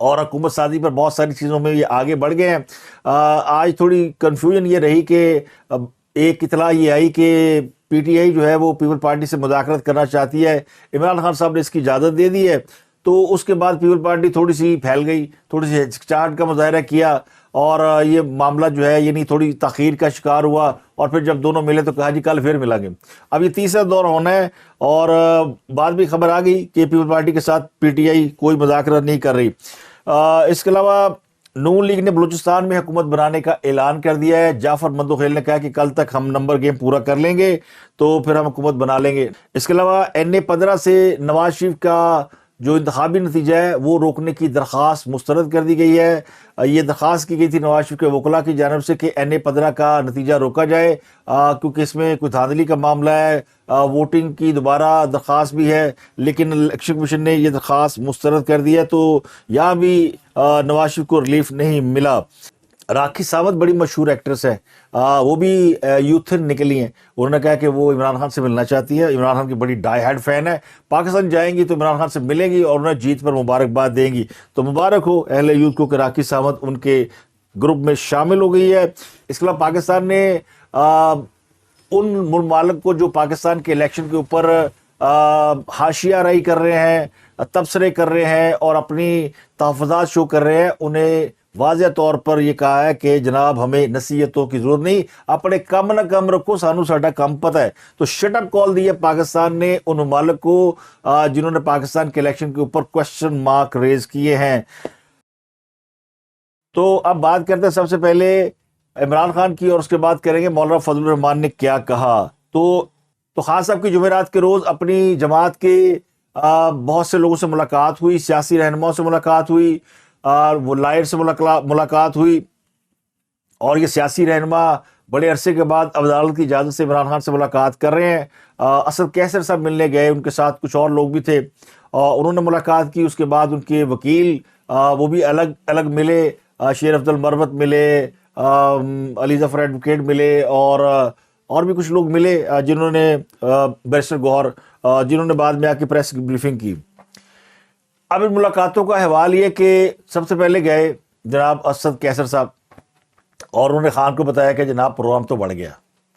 اور حکومت سازی پر بہت ساری چیزوں میں یہ آگے بڑھ گئے ہیں۔ آج تھوڑی کنفیوژن یہ رہی کہ ایک اطلاع یہ آئی کہ پی ٹی آئی جو ہے وہ پیپل پارٹی سے مذاکرات کرنا چاہتی ہے، عمران خان صاحب نے اس کی اجازت دے دی ہے۔ تو اس کے بعد پیپل پارٹی تھوڑی سی پھیل گئی، تھوڑی سی ہچکچاہٹ کا مظاہرہ کیا، اور یہ معاملہ جو ہے یعنی تھوڑی تاخیر کا شکار ہوا، اور پھر جب دونوں ملے تو کہا جی کل پھر ملا گے۔ اب یہ تیسرا دور ہونا ہے، اور بعد بھی خبر آ گئی کہ پیپل پارٹی کے ساتھ پی ٹی آئی کوئی مذاکرات نہیں کر رہی۔ اس کے علاوہ نون لیگ نے بلوچستان میں حکومت بنانے کا اعلان کر دیا ہے۔ جعفر مندوخیل نے کہا کہ کل تک ہم نمبر گیم پورا کر لیں گے تو پھر ہم حکومت بنا لیں گے۔ اس کے علاوہ NA-15 سے نواز شریف کا جو انتخابی نتیجہ ہے وہ روکنے کی درخواست مسترد کر دی گئی ہے۔ یہ درخواست کی گئی تھی نواز شریف کے وکلاء کی جانب سے کہ NA-15 کا نتیجہ روکا جائے، کیونکہ اس میں کوئی دھاندلی کا معاملہ ہے، ووٹنگ کی دوبارہ درخواست بھی ہے، لیکن الیکشن کمیشن نے یہ درخواست مسترد کر دی ہے، تو یہاں بھی نواز شریف کو ریلیف نہیں ملا۔ راکھی ساونت بڑی مشہور ایکٹریس ہے، وہ بھی یوتھن نکلی ہیں۔ انہوں نے کہا کہ وہ عمران خان سے ملنا چاہتی ہے، عمران خان کی بڑی ڈائی ہیڈ فین ہے، پاکستان جائیں گی تو عمران خان سے ملیں گی اور انہیں جیت پر مبارکباد دیں گی۔ تو مبارک ہو اہل یوتھ کو کہ راکھی ساونت ان کے گروپ میں شامل ہو گئی ہے۔ اس کے علاوہ پاکستان نے ان ممالک کو جو پاکستان کے الیکشن کے اوپر حاشیہ رائی کر رہے ہیں، تبصرے کر رہے ہیں اور اپنی تحفظات شو کر رہے ہیں، انہیں واضح طور پر یہ کہا ہے کہ جناب ہمیں نصیحتوں کی ضرورت نہیں، اپنے کم نہ کم رکھو، سانو ساڈا کم پتہ ہے۔ تو شٹ اپ کال دی ہے پاکستان نے ان ممالک کو جنہوں نے پاکستان کے الیکشن کے اوپر کوشچن مارک ریز کیے ہیں۔ تو اب بات کرتے ہیں سب سے پہلے عمران خان کی، اور اس کے بعد کریں گے مولانا فضل الرحمان نے کیا کہا۔ تو خان صاحب کی جمعرات کے روز اپنی جماعت کے بہت سے لوگوں سے ملاقات ہوئی، سیاسی رہنماؤں سے ملاقات ہوئی، وہ لائر سے ملاقات ہوئی، اور یہ سیاسی رہنما بڑے عرصے کے بعد عدالت کی اجازت سے عمران خان سے ملاقات کر رہے ہیں۔ اسد کیسر صاحب ملنے گئے، ان کے ساتھ کچھ اور لوگ بھی تھے، انہوں نے ملاقات کی۔ اس کے بعد ان کے وکیل وہ بھی الگ الگ ملے، شیر افضل مربت ملے، علی ظفر ایڈوکیٹ ملے، اور بھی کچھ لوگ ملے جنہوں نے بیرسٹر گوہر، جنہوں نے بعد میں آ کے پریس بریفنگ کی۔ اب ان ملاقاتوں کا حوال یہ کہ سب سے پہلے گئے جناب اسد کیسر صاحب، اور انہوں نے خان کو بتایا کہ جناب پروگرام تو بڑھ گیا،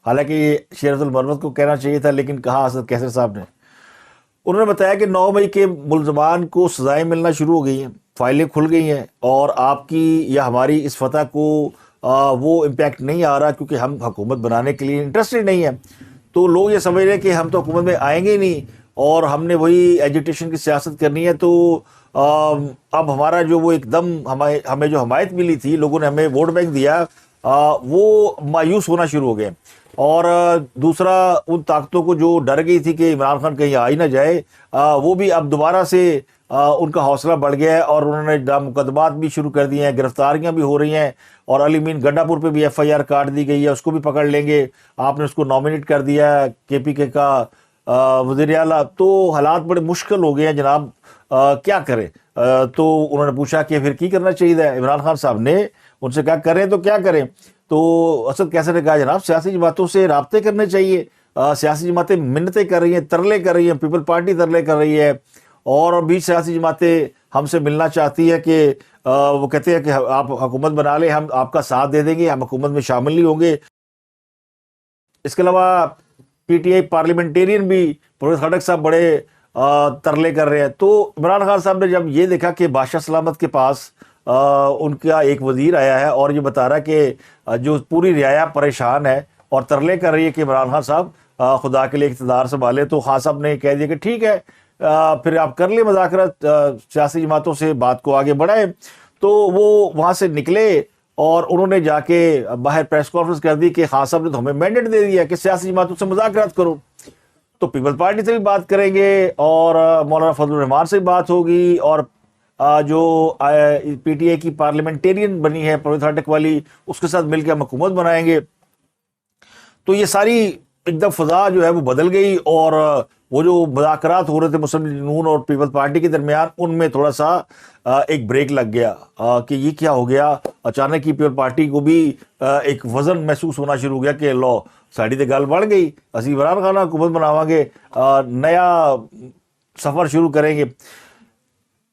حالانکہ یہ شیر افضل مربت کو کہنا چاہیے تھا، لیکن کہا اسد کیسر صاحب نے۔ انہوں نے بتایا کہ 9 مئی کے ملزمان کو سزائیں ملنا شروع ہو گئی ہیں، فائلیں کھل گئی ہیں، اور آپ کی یا ہماری اس فتح کو وہ امپیکٹ نہیں آ رہا، کیونکہ ہم حکومت بنانے کے لیے انٹرسٹڈ نہیں ہیں۔ تو لوگ یہ سمجھ رہے ہیں کہ ہم تو حکومت میں آئیں گے ہی نہیں، اور ہم نے وہی ایجوٹیشن کی سیاست کرنی ہے۔ تو اب ہمارا جو وہ ایک دم ہمیں جو حمایت ملی تھی، لوگوں نے ہمیں ووٹ بینک دیا، وہ مایوس ہونا شروع ہو گئے۔ اور دوسرا، ان طاقتوں کو جو ڈر گئی تھی کہ عمران خان کہیں آ ہی نہ جائے، وہ بھی اب دوبارہ سے ان کا حوصلہ بڑھ گیا ہے، اور انہوں نے مقدمات بھی شروع کر دیے ہیں، گرفتاریاں بھی ہو رہی ہیں، اور علی مین گڈھا پور پہ بھی FIR کاٹ دی گئی ہے، اس کو بھی پکڑ لیں گے، آپ نے اس کو نامنیٹ کر دیا ہے KPK کا وزیر اعلیٰ۔ تو حالات بڑے مشکل ہو گئے ہیں جناب، کیا کریں؟ تو انہوں نے پوچھا کہ پھر کی کرنا چاہیے؟ عمران خان صاحب نے ان سے کہا کریں تو کیا کریں؟ تو اسد کیسر نے کہا جناب سیاسی جماعتوں سے رابطے کرنے چاہیے، سیاسی جماعتیں منتیں کر رہی ہیں، ترلے کر رہی ہیں، پیپل پارٹی ترلے کر رہی ہے، اور بھی سیاسی جماعتیں ہم سے ملنا چاہتی ہے کہ وہ کہتے ہیں کہ آپ حکومت بنا لیں، ہم آپ کا ساتھ دے دیں گے، ہم حکومت میں شامل نہیں ہوں گے۔ اس کے علاوہ PTI پارلیمنٹیرین بھی پروفیسر خٹک صاحب بڑے ترلے کر رہے ہیں۔ تو عمران خان صاحب نے جب یہ دیکھا کہ بادشاہ سلامت کے پاس ان کا ایک وزیر آیا ہے اور یہ بتا رہا ہے کہ جو پوری رعایا پریشان ہے اور ترلے کر رہی ہے کہ عمران خان صاحب خدا کے لیے اقتدار سنبھالے، تو خان صاحب نے کہہ دیا کہ ٹھیک ہے، پھر آپ کر لیں مذاکرات سیاسی جماعتوں سے، بات کو آگے بڑھائیں۔ تو وہ وہاں سے نکلے اور انہوں نے جا کے باہر پریس کانفرنس کر دی کہ خان صاحب نے تو ہمیں مینڈیٹ دے دیا کہ سیاسی جماعتوں سے مذاکرات کرو، تو پیپل پارٹی سے بھی بات کریں گے، اور مولانا فضل الرحمان سے بھی بات ہوگی، اور جو PTI کی پارلیمنٹیرین بنی ہے پروفیسر خٹک والی، اس کے ساتھ مل کے ہم حکومت بنائیں گے۔ تو یہ ساری ایک دم فضا جو ہے وہ بدل گئی، اور وہ جو مذاکرات ہو رہے تھے مسلم لیگ نون اور پیپل پارٹی کے درمیان، ان میں تھوڑا سا ایک بریک لگ گیا کہ یہ کیا ہو گیا۔ اچانک ہی پیپل پارٹی کو بھی ایک وزن محسوس ہونا شروع ہو گیا کہ لو ساڑی تے گل بڑھ گئی، اسی عمران خان حکومت بناواں گے، نیا سفر شروع کریں گے۔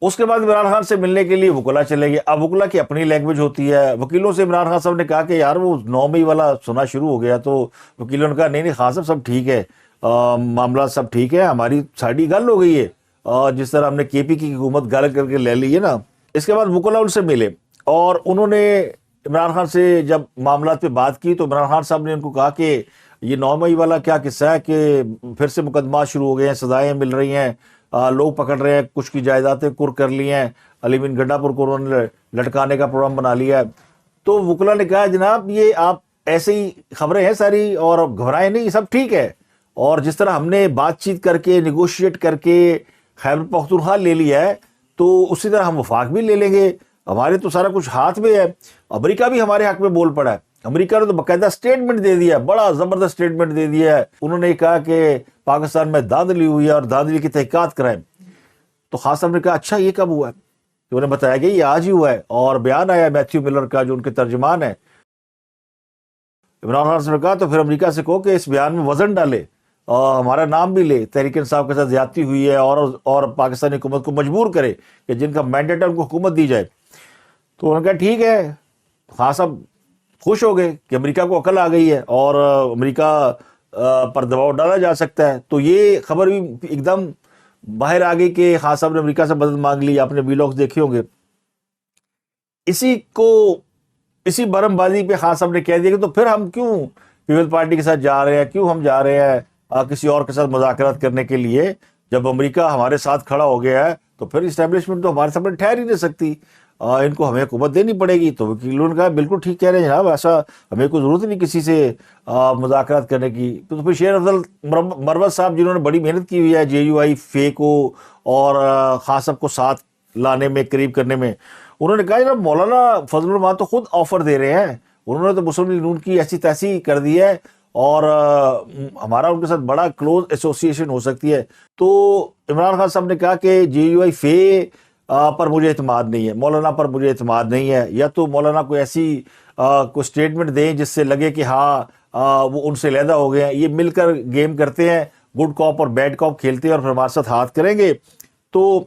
اس کے بعد عمران خان سے ملنے کے لیے وکلا چلے گئے. اب وکلا کی اپنی لینگویج ہوتی ہے. وکیلوں سے عمران خان صاحب نے کہا کہ یار وہ 9 مئی والا سنا شروع ہو گیا, تو وکیلوں نے کہا نہیں خان صاحب سب ٹھیک ہے, معاملات سب ٹھیک ہے, ہماری ساڑی گل ہو گئی ہے, جس طرح ہم نے کے پی کی حکومت گل کر کے لے لی ہے نا. اس کے بعد وکلا ان سے ملے اور انہوں نے عمران خان سے جب معاملات پہ بات کی تو عمران خان صاحب نے ان کو کہا کہ یہ 9 مئی والا کیا قصہ ہے کہ پھر سے مقدمات شروع ہو گئے ہیں, سزائیں مل رہی ہیں, لوگ پکڑ رہے ہیں, کچھ کی جائیدادیں کر کر لی ہیں, علی بن گڈا پور کو انہوں نے لٹکانے کا پروگرام بنا لیا ہے. تو وکلا نے کہا جناب یہ آپ ایسے ہی خبریں ہیں ساری, اور گھبرائیں نہیں, سب ٹھیک ہے, اور جس طرح ہم نے بات چیت کر کے نیگوشیٹ کر کے خیبر پختونخوا لے لیا ہے تو اسی طرح ہم وفاق بھی لے لیں گے, ہمارے تو سارا کچھ ہاتھ میں ہے. امریکہ بھی ہمارے حق میں بول پڑا ہے, امریکہ نے تو باقاعدہ سٹیٹمنٹ دے دیا ہے, بڑا زبردست سٹیٹمنٹ دے دیا ہے. انہوں نے کہا کہ پاکستان میں دھاندلی ہوئی ہے اور دھاندلی کی تحقیقات کرائیں. تو خان صاحب نے کہا اچھا یہ کب ہوا ہے؟ تو انہیں بتایا کہ یہ آج ہی ہوا ہے, اور بیان آیا میتھیو ملر کا جو ان کے ترجمان ہے. عمران خان صاحب نے کہا تو پھر امریکہ سے کہو کہ اس بیان میں وزن ڈالے اور ہمارا نام بھی لے, تحریک انصاف کے ساتھ زیادتی ہوئی ہے, اور پاکستانی حکومت کو مجبور کرے کہ جن کا مینڈیٹ ہے ان کو حکومت دی جائے. تو انہوں نے کہا ٹھیک ہے. خان صاحب خوش ہو گئے کہ امریکہ کو عقل آ گئی ہے اور امریکہ پر دباؤ ڈالا جا سکتا ہے. تو یہ خبر بھی ایک دم باہر آ گئی کہ خان صاحب نے امریکہ سے مدد مانگ لی. آپ نے ویلاگز دیکھے ہوں گے. اسی برم بازی پہ خان صاحب نے کہہ دیا کہ تو پھر ہم کیوں پیپل پارٹی کے ساتھ جا رہے ہیں, کیوں ہم جا رہے ہیں کسی اور کے ساتھ مذاکرات کرنے کے لیے, جب امریکہ ہمارے ساتھ کھڑا ہو گیا ہے تو پھر اسٹیبلشمنٹ تو ہمارے سامنے ٹھہر ہی نہیں سکتی, ان کو ہمیں حکومت دینی پڑے گی. تو وکیلوں نے کہا بالکل ٹھیک کہہ رہے ہیں جناب, ایسا ہمیں کوئی ضرورت نہیں کسی سے مذاکرات کرنے کی. تو پھر شیر افضل مروت صاحب جنہوں نے بڑی محنت کی ہوئی ہے جے یو آئی فے کو اور خان صاحب کو ساتھ لانے میں, قریب کرنے میں, انہوں نے کہا جناب مولانا فضل الرحمان تو خود آفر دے رہے ہیں, انہوں نے تو مسلم لیگ نون کی ایسی تیسی کر دی ہے اور ہمارا ان کے ساتھ بڑا کلوز ایسوسیشن ہو سکتی ہے. تو عمران خان صاحب نے کہا کہ جے یو آئی فے پر مجھے اعتماد نہیں ہے, مولانا پر مجھے اعتماد نہیں ہے, یا تو مولانا کوئی ایسی کوئی اسٹیٹمنٹ دیں جس سے لگے کہ ہاں وہ ان سے علیحدہ ہو گئے ہیں, یہ مل کر گیم کرتے ہیں, گڈ کاپ اور بیڈ کاپ کھیلتے ہیں اور پھر ہمارے ساتھ ہاتھ کریں گے, تو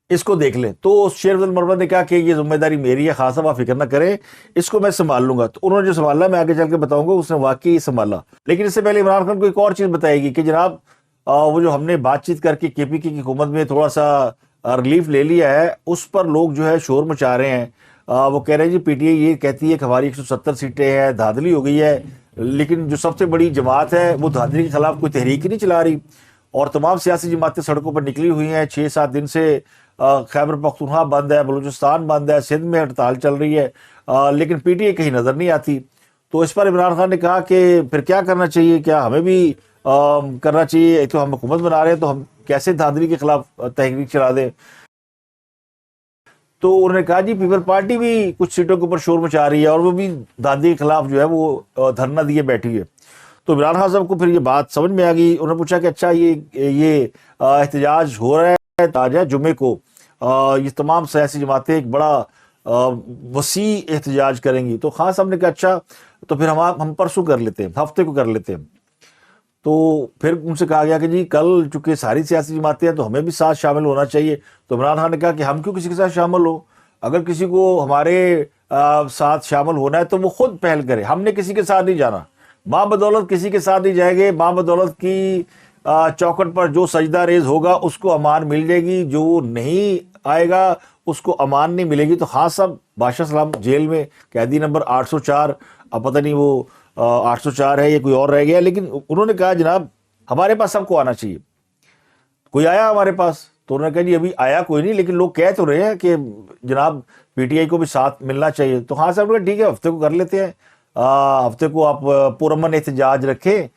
اس کو دیکھ لیں. تو شیر افضل مروت نے کہا کہ یہ ذمہ داری میری ہے, خان صاحب آپ فکر نہ کریں, اس کو میں سنبھال لوں گا. تو انہوں نے جو سنبھالا میں آگے چل کے بتاؤں گا, اس نے واقعی سنبھالا. لیکن اس سے پہلے عمران خان کو ایک اور چیز بتائے گی کہ جناب وہ جو ہم نے بات چیت کر کے کے پی کی حکومت میں تھوڑا سا ریلیف لے لیا ہے, اس پر لوگ جو ہے شور مچا رہے ہیں. وہ کہہ رہے ہیں جی پی ٹی آئی یہ کہتی ہے کہ ہماری 170 سیٹیں ہیں, دھاندلی ہو گئی ہے, لیکن جو سب سے بڑی جماعت ہے وہ دھاندلی کے خلاف کوئی تحریک ہی نہیں چلا رہی, اور تمام سیاسی جماعتیں سڑکوں پر نکلی ہوئی ہیں. 6-7 دن سے خیبر پختونخوا بند ہے, بلوچستان بند ہے, سندھ میں ہڑتال چل رہی ہے, لیکن پی ٹی آئی کہیں نظر نہیں آتی. تو اس پر عمران خان نے کہا کہ پھر کیا کرنا چاہیے, کیا ہمیں بھی کرنا چاہیے, ایک تو ہم حکومت بنا رہے ہیں تو ہم کیسے دھاندلی کے خلاف تحریک چلا دیں. تو انہوں نے کہا جی پیپل پارٹی بھی کچھ سیٹوں کے اوپر شور مچا رہی ہے اور وہ بھی دھاندلی کے خلاف جو ہے وہ دھرنا دیے بیٹھی ہے. تو عمران خان صاحب کو پھر یہ بات سمجھ میں آ گئی. انہوں نے پوچھا کہ اچھا یہ احتجاج ہو رہا ہے آج ہے جمعے کو, یہ تمام سیاسی جماعتیں ایک بڑا وسیع احتجاج کریں گی. تو خان صاحب نے کہا اچھا تو پھر ہم پرسوں کر لیتے ہیں, ہفتے کو کر لیتے ہیں. تو پھر ان سے کہا گیا کہ جی کل چونکہ ساری سیاسی جماعتیں ہیں تو ہمیں بھی ساتھ شامل ہونا چاہیے. تو عمران خان نے کہا کہ ہم کیوں کسی کے ساتھ شامل ہو, اگر کسی کو ہمارے ساتھ شامل ہونا ہے تو وہ خود پہل کرے, ہم نے کسی کے ساتھ نہیں جانا, ماں بدولت کسی کے ساتھ نہیں جائے گے, ماں بدولت کی چوکٹ پر جو سجدہ ریز ہوگا اس کو امان مل جائے گی, جو نہیں آئے گا اس کو امان نہیں ملے گی. تو خان صاحب بادشاہ سلام جیل میں قیدی نمبر 804, اب پتہ نہیں وہ 804 ہے یا کوئی اور رہ گیا, لیکن انہوں نے کہا جناب ہمارے پاس سب کو آنا چاہیے. کوئی آیا ہمارے پاس؟ تو انہوں نے کہا جی ابھی آیا کوئی نہیں, لیکن لوگ کہہ تو رہے ہیں کہ جناب پی ٹی آئی کو بھی ساتھ ملنا چاہیے. تو خان صاحب نے کہا ٹھیک ہے ہفتے کو کر لیتے ہیں, ہفتے کو آپ پرامن احتجاج رکھیں,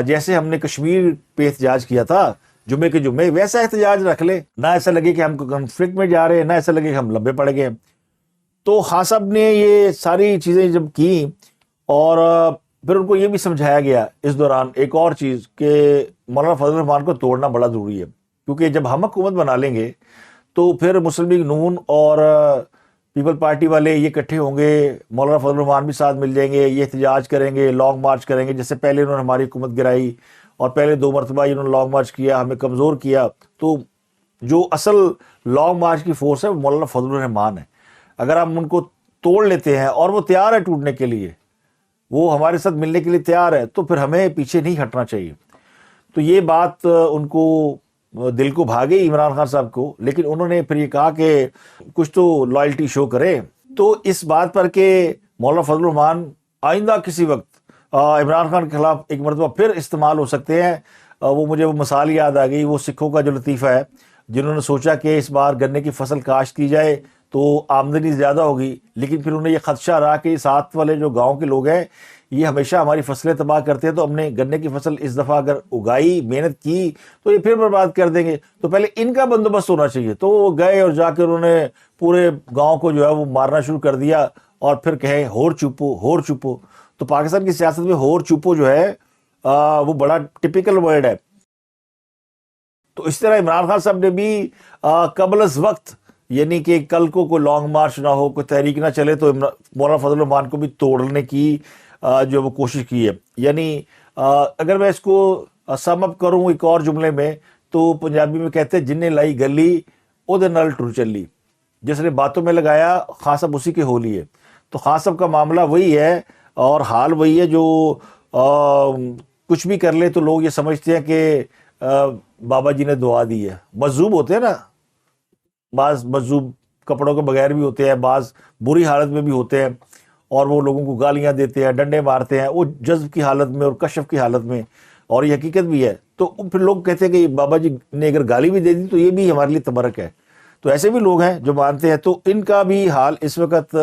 جیسے ہم نے کشمیر پہ احتجاج کیا تھا جمعے کے جمعے, ویسا احتجاج رکھ لیں, نہ ایسا لگے کہ ہم کنفلکٹ میں جا رہے ہیں, نہ ایسا لگے کہ ہم لمبے پڑ گئے. تو خان صاحب نے یہ ساری چیزیں جب کی اور پھر ان کو یہ بھی سمجھایا گیا اس دوران ایک اور چیز کہ مولانا فضل الرحمان کو توڑنا بڑا ضروری ہے, کیونکہ جب ہم حکومت بنا لیں گے تو پھر مسلم لیگ نون اور پیپل پارٹی والے یہ اکٹھے ہوں گے, مولانا فضل الرحمان بھی ساتھ مل جائیں گے, یہ احتجاج کریں گے, لانگ مارچ کریں گے, جیسے پہلے انہوں نے ہماری حکومت گرائی اور پہلے 2 مرتبہ انہوں نے لانگ مارچ کیا, ہمیں کمزور کیا. تو جو اصل لانگ مارچ کی فورس ہے وہ مولانا فضل الرحمان ہے. اگر ہم ان کو توڑ لیتے ہیں اور وہ تیار ہے ٹوٹنے کے لیے, وہ ہمارے ساتھ ملنے کے لیے تیار ہے, تو پھر ہمیں پیچھے نہیں ہٹنا چاہیے. تو یہ بات ان کو دل کو بھاگے عمران خان صاحب کو, لیکن انہوں نے پھر یہ کہا کہ کچھ تو لائلٹی شو کرے. تو اس بات پر کہ مولانا فضل الرحمان آئندہ کسی وقت عمران خان کے خلاف ایک مرتبہ پھر استعمال ہو سکتے ہیں. وہ مجھے وہ مثال یاد آ گئی, وہ سکھوں کا جو لطیفہ ہے جنہوں نے سوچا کہ اس بار گنے کی فصل کاشت کی جائے تو آمدنی زیادہ ہوگی, لیکن پھر انہیں یہ خدشہ رہا کہ ساتھ والے جو گاؤں کے لوگ ہیں یہ ہمیشہ ہماری فصلیں تباہ کرتے ہیں, تو ہم نے گنے کی فصل اس دفعہ اگر اگائی, محنت کی, تو یہ پھر برباد کر دیں گے, تو پہلے ان کا بندوبست ہونا چاہیے. تو وہ گئے اور جا کے انہوں نے پورے گاؤں کو جو ہے وہ مارنا شروع کر دیا, اور پھر کہے ہور چپو ہور چپو. تو پاکستان کی سیاست میں ہور چپو جو ہے وہ بڑا ٹپیکل ورڈ ہے. تو اس طرح عمران خان صاحب نے بھی قبل از وقت, یعنی کہ کل کو کوئی لانگ مارچ نہ ہو, کوئی تحریک نہ چلے, تو مولانا فضل الرحمان کو بھی توڑنے کی جو وہ کوشش کی ہے. یعنی اگر میں اس کو سم اپ کروں ایک اور جملے میں, تو پنجابی میں کہتے ہیں جن لائی گلی او دے نال ٹر چلی. جس نے باتوں میں لگایا خان صاحب اسی کے ہو لیے. تو خان صاحب کا معاملہ وہی ہے اور حال وہی ہے, جو کچھ بھی کر لے تو لوگ یہ سمجھتے ہیں کہ بابا جی نے دعا دی ہے. مجذوب ہوتے ہیں نا, بعض مجذوب کپڑوں کے بغیر بھی ہوتے ہیں, بعض بری حالت میں بھی ہوتے ہیں, اور وہ لوگوں کو گالیاں دیتے ہیں, ڈنڈے مارتے ہیں, وہ جذب کی حالت میں اور کشف کی حالت میں, اور یہ حقیقت بھی ہے. تو پھر لوگ کہتے ہیں کہ بابا جی نے اگر گالی بھی دے دی تو یہ بھی ہمارے لیے تبرک ہے. تو ایسے بھی لوگ ہیں جو مانتے ہیں. تو ان کا بھی حال اس وقت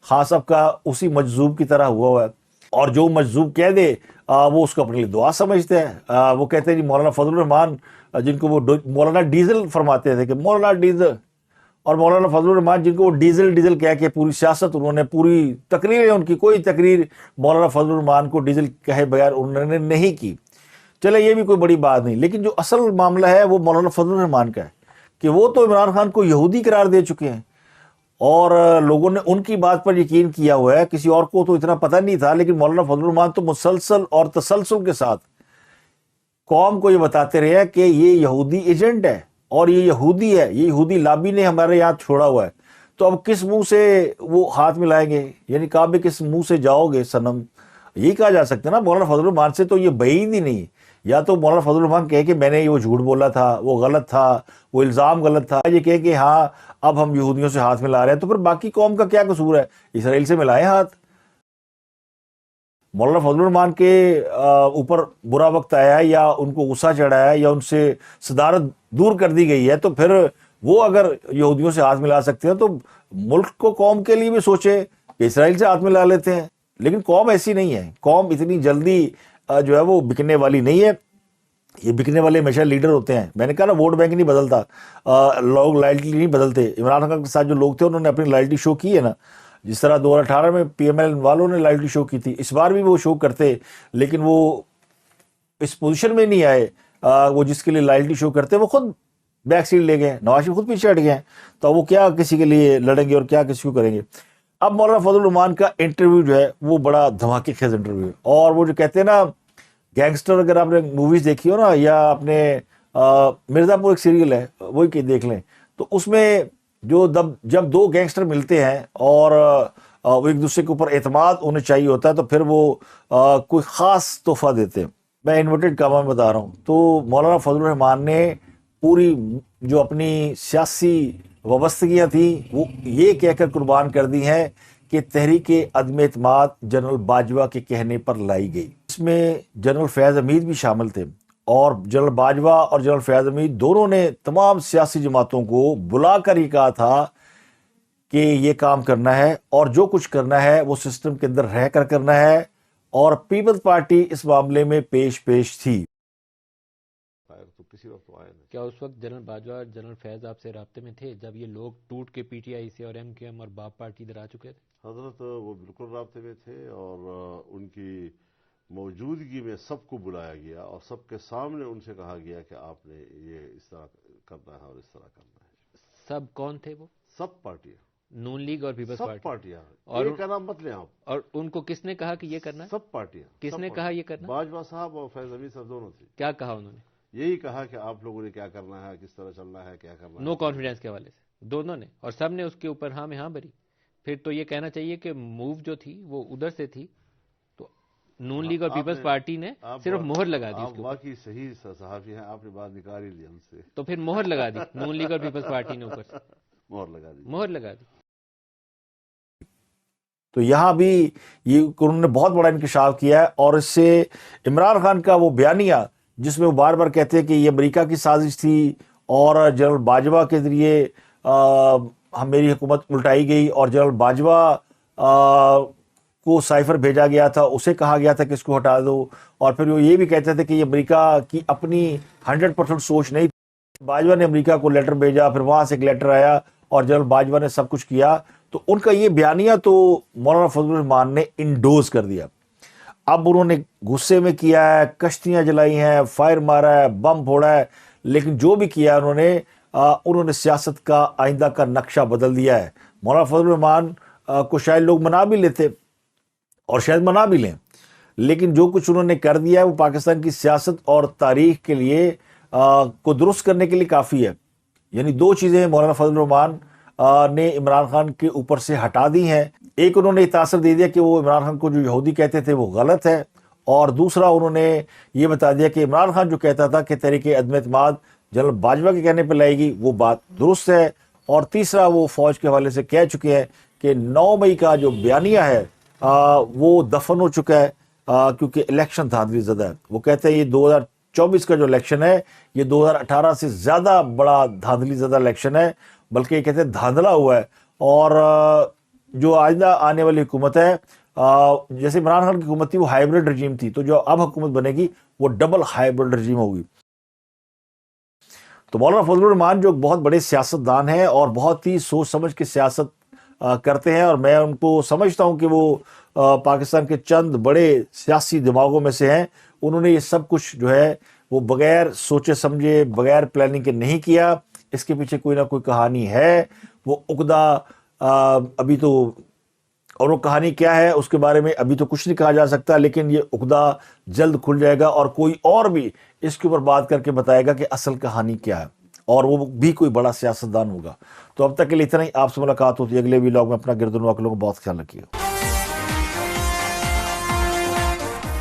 خان صاحب کا اسی مجذوب کی طرح ہوا ہے, اور جو مجذوب کہہ دے وہ اس کو اپنے لیے دعا سمجھتے ہیں. وہ کہتے ہیں جی مولانا فضل الرحمان, جن کو وہ مولانا ڈیزل فرماتے تھے کہ مولانا ڈیزل, اور مولانا فضل الرحمان جن کو وہ ڈیزل ڈیزل کہہ کے پوری سیاست انہوں نے, پوری تقریر ان کی کوئی تقریر مولانا فضل الرحمان کو ڈیزل کہے بغیر انہوں نے نہیں کی. چلے یہ بھی کوئی بڑی بات نہیں, لیکن جو اصل معاملہ ہے وہ مولانا فضل الرحمان کا ہے کہ وہ تو عمران خان کو یہودی قرار دے چکے ہیں, اور لوگوں نے ان کی بات پر یقین کیا ہوا ہے. کسی اور کو تو اتنا پتہ نہیں تھا, لیکن مولانا فضل الرحمان تو مسلسل اور تسلسل کے ساتھ قوم کو یہ بتاتے رہے کہ یہ یہودی ایجنٹ ہے اور یہ یہودی ہے, یہ یہودی لابی نے ہمارے یہاں چھوڑا ہوا ہے. تو اب کس منہ سے وہ ہاتھ ملائیں گے, یعنی کعبے کس منہ سے جاؤ گے صنم, یہی کہا جا سکتا ہے نا. مولانا فضل الرحمان سے تو یہ بعید ہی نہیں, یا تو مولانا فضل الرحمان کہے کہ میں نے وہ جھوٹ بولا تھا, وہ غلط تھا, وہ الزام غلط تھا, یہ کہے کہ ہاں اب ہم یہودیوں سے ہاتھ ملا رہے ہیں, تو پھر باقی قوم کا کیا قصور ہے, اسرائیل سے ملائیں ہاتھ. مولانا فضل الرحمان کے اوپر برا وقت آیا ہے, یا ان کو غصہ چڑھا ہے, یا ان سے صدارت دور کر دی گئی ہے, تو پھر وہ اگر یہودیوں سے ہاتھ ملا سکتے ہیں تو ملک کو, قوم کے لیے بھی سوچے کہ اسرائیل سے ہاتھ ملا لیتے ہیں. لیکن قوم ایسی نہیں ہے, قوم اتنی جلدی جو ہے وہ بکنے والی نہیں ہے. یہ بکنے والے ہمیشہ لیڈر ہوتے ہیں. میں نے کہا نا ووٹ بینک نہیں بدلتا, لوگ لائلٹی نہیں بدلتے. عمران خان کے ساتھ جو لوگ تھے انہوں نے اپنی لائلٹی شو کی ہے نا, جس طرح 2018 میں پی ایم ایل والوں نے لائلٹی شو کی تھی, اس بار بھی وہ شو کرتے, لیکن وہ اس پوزیشن میں نہیں آئے. وہ جس کے لیے لائلٹی شو کرتے وہ خود بیک سیٹ لے گئے, نواز شریف خود پیچھے ہٹ گئے ہیں, تو وہ کیا کسی کے لیے لڑیں گے اور کیا کسی کو کریں گے. اب مولانا فضل الرحمان کا انٹرویو جو ہے وہ بڑا دھماکے خیز انٹرویو ہے, اور وہ جو کہتے ہیں نا گینگسٹر, اگر آپ نے موویز دیکھی ہو نا, یا اپنے مرزا پور ایک سیریل ہے وہی کہ دیکھ لیں, تو اس میں جو جب دو گینگسٹر ملتے ہیں اور وہ ایک دوسرے کے اوپر اعتماد انہیں چاہیے ہوتا ہے, تو پھر وہ کوئی خاص تحفہ دیتے ہیں. میں انورٹڈ کاموں میں بتا رہا ہوں. تو مولانا فضل الرحمان نے پوری جو اپنی سیاسی وابستگیاں تھیں وہ یہ کہہ کر قربان کر دی ہیں کہ تحریک عدم اعتماد جنرل باجوہ کے کہنے پر لائی گئی. اس میں جنرل فیاض حمید بھی شامل تھے, اور جنرل باجوہ اور جنرل فیاض حمید دونوں نے تمام سیاسی جماعتوں کو بلا کر یہ کہا تھا کہ یہ کام کرنا ہے, اور جو کچھ کرنا ہے وہ سسٹم کے اندر رہ کر کرنا ہے, اور پیپلز پارٹی اس معاملے میں پیش تھی. تو کسی وقت آئے نہیں. کیا اس وقت جنرل باجوہ اور جنرل فیض آپ سے رابطے میں تھے جب یہ لوگ ٹوٹ کے پی ٹی آئی سے اور ایم کیو ایم اور باپ پارٹی ادھر آ چکے تھے؟ حضرت وہ بالکل رابطے میں تھے, اور ان کی موجودگی میں سب کو بلایا گیا اور سب کے سامنے ان سے کہا گیا کہ آپ نے یہ اس طرح کرنا ہے اور اس طرح کرنا ہے. سب کون تھے وہ؟ سب پارٹیاں, نون لیگ اور پیپلز پارٹی, سب پارٹیاں, اور یہ کا نام مت لیں آپ. اور ان کو کس نے کہا کہ یہ کرنا ہے؟ سب پارٹیاں, کس نے کہا یہ کرنا؟ باجوہ صاحب اور فیض حمید صاحب دونوں تھے. کیا کہا انہوں نے؟ یہی کہا کہ آپ لوگوں نے کیا کرنا ہے، کس طرح چلنا ہے، کیا کرنا ہے. نو کانفیڈنس کے حوالے سے دونوں نے، اور سب نے اس کے اوپر ہاں میں ہاں بھری. پھر تو یہ کہنا چاہیے کہ موو جو تھی وہ ادھر سے تھی، تو نون لیگ اور پیپلز پارٹی نے صرف مہر لگا دی اس آپ کے اوپر. واقعی صحیح صحافی ہیں، آپ نے بات نکال ہی لی ہم سے. تو پھر مہر لگا دی نون لیگ اور پیپلز پارٹی نے اوپر سے مہر لگا دی. مہر لگا دی. تو یہاں بھی یہ انہوں نے بہت بڑا انکشاف کیا ہے. اور اس سے عمران خان کا وہ بیانیہ جس میں وہ بار بار کہتے ہیں کہ یہ امریکہ کی سازش تھی اور جنرل باجوہ کے ذریعے میری حکومت الٹائی گئی، اور جنرل باجوہ کو سائفر بھیجا گیا تھا، اسے کہا گیا تھا کہ اس کو ہٹا دو. اور پھر وہ یہ بھی کہتے تھے کہ یہ امریکہ کی اپنی 100% سوچ نہیں تھی. باجوہ نے امریکہ کو لیٹر بھیجا، پھر وہاں سے ایک لیٹر آیا اور جنرل باجوہ نے سب کچھ کیا. تو ان کا یہ بیانیہ تو مولانا فضل الرحمان نے انڈوز کر دیا. اب انہوں نے غصے میں کیا ہے، کشتیاں جلائی ہیں، فائر مارا ہے، بم پھوڑا ہے، لیکن جو بھی کیا انہوں نے سیاست کا آئندہ کا نقشہ بدل دیا ہے. مولانا فضل الرحمان کو شاید لوگ منا بھی لیتے اور شاید منا بھی لیں، لیکن جو کچھ انہوں نے کر دیا ہے وہ پاکستان کی سیاست اور تاریخ کے لیے کو درست کرنے کے لیے کافی ہے. یعنی دو چیزیں مولانا فضل الرحمان نے عمران خان کے اوپر سے ہٹا دی ہیں. ایک، انہوں نے یہ تاثر دے دیا کہ وہ عمران خان کو جو یہودی کہتے تھے وہ غلط ہے، اور دوسرا انہوں نے یہ بتا دیا کہ عمران خان جو کہتا تھا کہ تحریک عدم اعتماد جنرل باجوہ کے کہنے پہ لائے گی وہ بات درست ہے. اور تیسرا، وہ فوج کے حوالے سے کہہ چکے ہیں کہ 9 مئی کا جو بیانیہ ہے وہ دفن ہو چکا ہے، کیونکہ الیکشن دھاندلی زدہ ہے. وہ کہتے ہیں یہ 2024 کا جو الیکشن ہے یہ 2018 سے زیادہ بڑا دھاندلی زدہ الیکشن ہے، بلکہ یہ کہتے ہیں دھاندلا ہوا ہے. اور جو آئندہ آنے والی حکومت ہے، جیسے عمران خان کی حکومت تھی وہ ہائیبرڈ رجیم تھی، تو جو اب حکومت بنے گی وہ ڈبل ہائیبرڈ رجیم ہوگی. تو مولانا فضل الرحمان جو بہت بڑے سیاستدان ہیں اور بہت ہی سوچ سمجھ کے سیاست کرتے ہیں، اور میں ان کو سمجھتا ہوں کہ وہ پاکستان کے چند بڑے سیاسی دماغوں میں سے ہیں. انہوں نے یہ سب کچھ جو ہے وہ بغیر سوچے سمجھے، بغیر پلاننگ کے نہیں کیا. اس کے پیچھے کوئی نہ کوئی کہانی ہے. وہ عقدہ ابھی تو، اور وہ کہانی کیا ہے اس کے بارے میں ابھی تو کچھ نہیں کہا جا سکتا، لیکن یہ عقدہ جلد کھل جائے گا اور کوئی اور بھی اس کے اوپر بات کر کے بتائے گا کہ اصل کہانی کیا ہے، اور وہ بھی کوئی بڑا سیاستدان ہوگا. تو اب تک کے لیے اتنا ہی. آپ سے ملاقات ہوتی ہے اگلے ویلاگ میں. اپنا گرد و نواح کے لوگوں کو بہت خیال رکھیے.